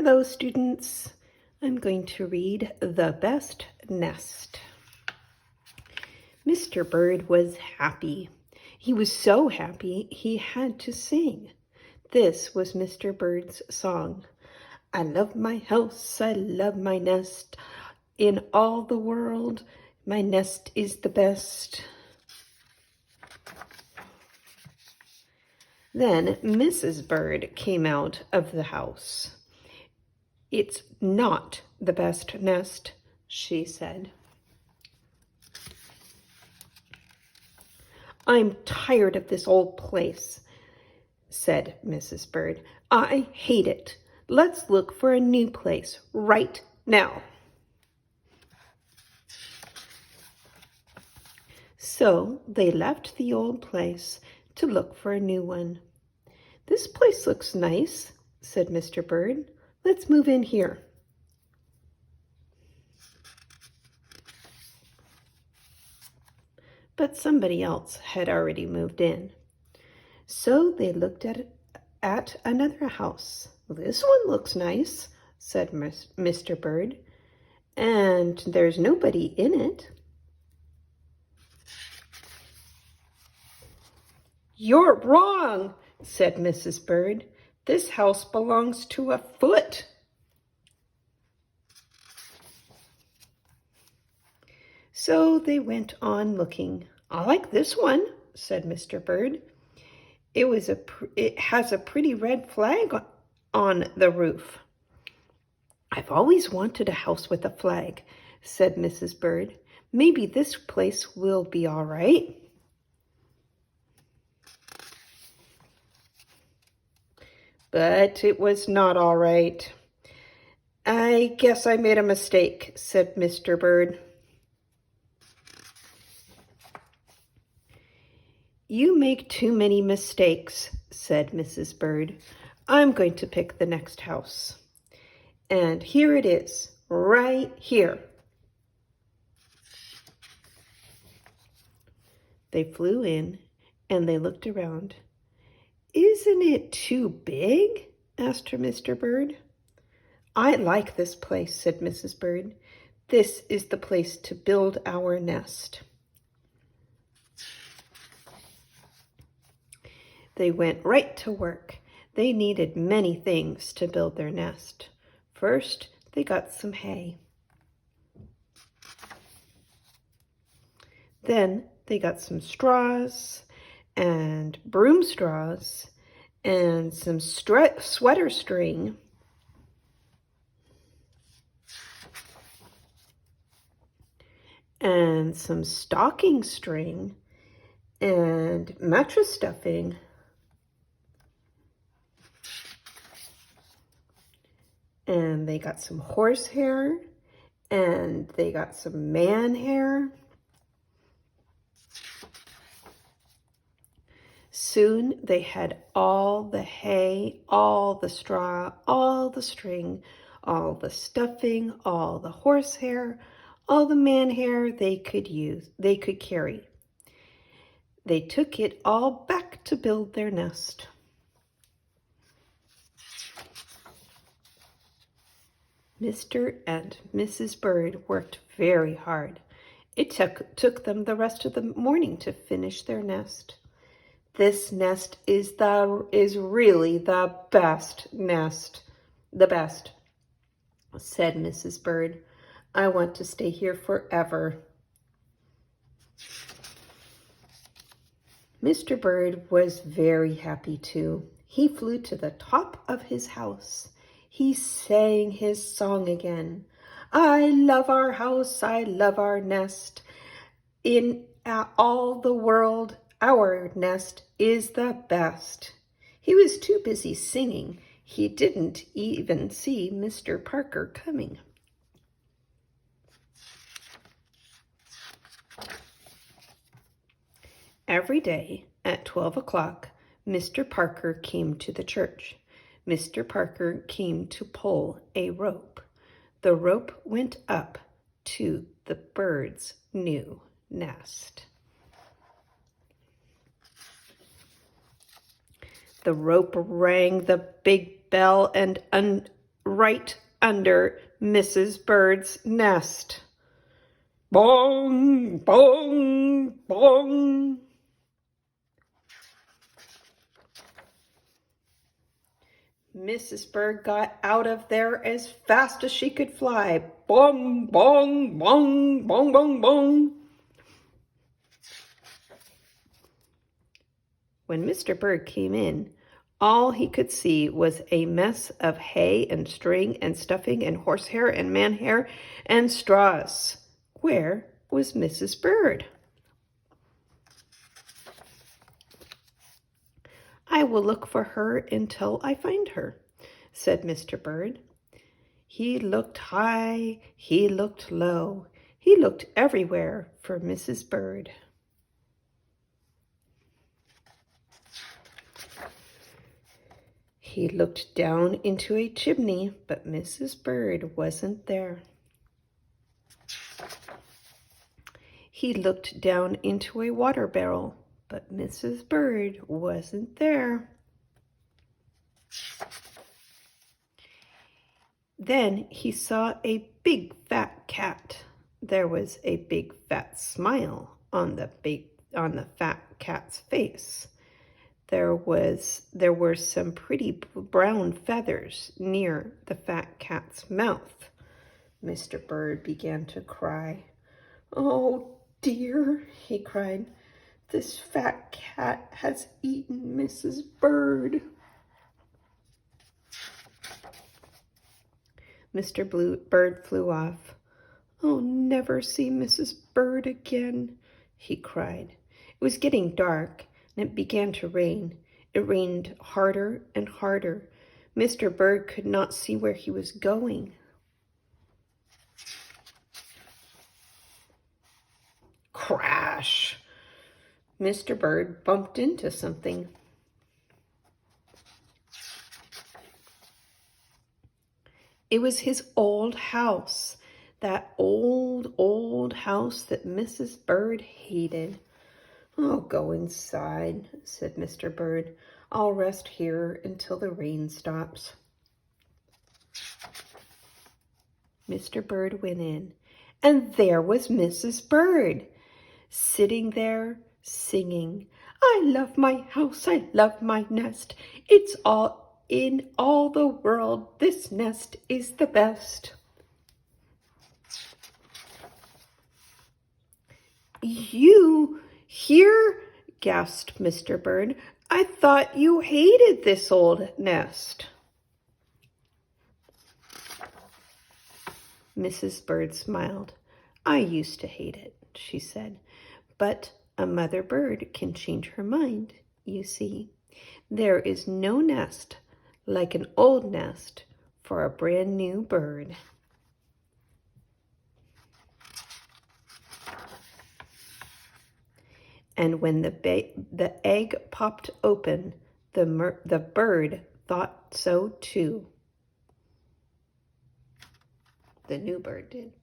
Hello, students. I'm going to read The Best Nest. Mr. Bird was happy. He was so happy he had to sing. This was Mr. Bird's song. I love my house, I love my nest. In all the world, my nest is the best. Then Mrs. Bird came out of the house. It's not the best nest, she said. I'm tired of this old place, said Mrs. Bird. I hate it. Let's look for a new place right now. So they left the old place to look for a new one. This place looks nice, said Mr. Bird. Let's move in here. But somebody else had already moved in. So they looked at another house. This one looks nice, said Mr. Bird, and there's nobody in it. You're wrong, said Mrs. Bird. This house belongs to a foot. So they went on looking. I like this one, said Mr. Bird. It has a pretty red flag on the roof. I've always wanted a house with a flag, said Mrs. Bird. Maybe this place will be all right. But it was not all right. I guess I made a mistake, said Mr. Bird. You make too many mistakes, said Mrs. Bird. I'm going to pick the next house. And here it is, right here. They flew in and they looked around. Isn't it too big? Asked Mr. Bird. I like this place, said Mrs. Bird. This is the place to build our nest. They went right to work. They needed many things to build their nest. First, they got some hay. Then they got some straws and broom straws and some sweater string and some stocking string and mattress stuffing. And they got some horsehair and they got some man hair. Soon they had all the hay, all the straw, all the string, all the stuffing, all the horsehair, all the man hair they could carry. They took it all back to build their nest. Mr. and Mrs. Bird worked very hard. It took them the rest of the morning to finish their nest. This nest is really the best nest. The best, said Mrs. Bird. I want to stay here forever. Mr. Bird was very happy too. He flew to the top of his house. He sang his song again. I love our house, I love our nest. In all the world, our nest is the best. He was too busy singing. He didn't even see Mr. Parker coming. Every day at 12 o'clock, Mr. Parker came to the church. Mr. Parker came to pull a rope. The rope went up to the bird's new nest. The rope rang the big bell and right under Mrs. Bird's nest. Bong, bong, bong. Mrs. Bird got out of there as fast as she could fly. Bong, bong, bong, bong, bong, bong. When Mr. Bird came in, all he could see was a mess of hay and string and stuffing and horsehair and man hair and straws. Where was Mrs. Bird? I will look for her until I find her, said Mr. Bird. He looked high, he looked low, he looked everywhere for Mrs. Bird. He looked down into a chimney, but Mrs. Bird wasn't there. He looked down into a water barrel, but Mrs. Bird wasn't there. Then he saw a big fat cat. There was a big fat smile on the fat cat's face. There were some pretty brown feathers near the fat cat's mouth. Mr. Bird began to cry. "Oh dear," he cried, "this fat cat has eaten Mrs. Bird." Mr. Bird flew off. "I'll never see Mrs. Bird again," he cried. It was getting dark, and it began to rain. It rained harder and harder. Mr. Bird could not see where he was going. Crash! Mr. Bird bumped into something. It was his old house, that old house that Mrs. Bird hated. "I'll go inside," said Mr. Bird. "I'll rest here until the rain stops." Mr. Bird went in, and there was Mrs. Bird, sitting there singing, "I love my house, I love my nest. It's all in all the world, this nest is the best." "You here?" gasped Mr. Bird. "I thought you hated this old nest." Mrs. Bird smiled. "I used to hate it," she said, "but a mother bird can change her mind, you see. There is no nest like an old nest for a brand new bird." And when the egg popped open, the bird thought so too. The new bird did.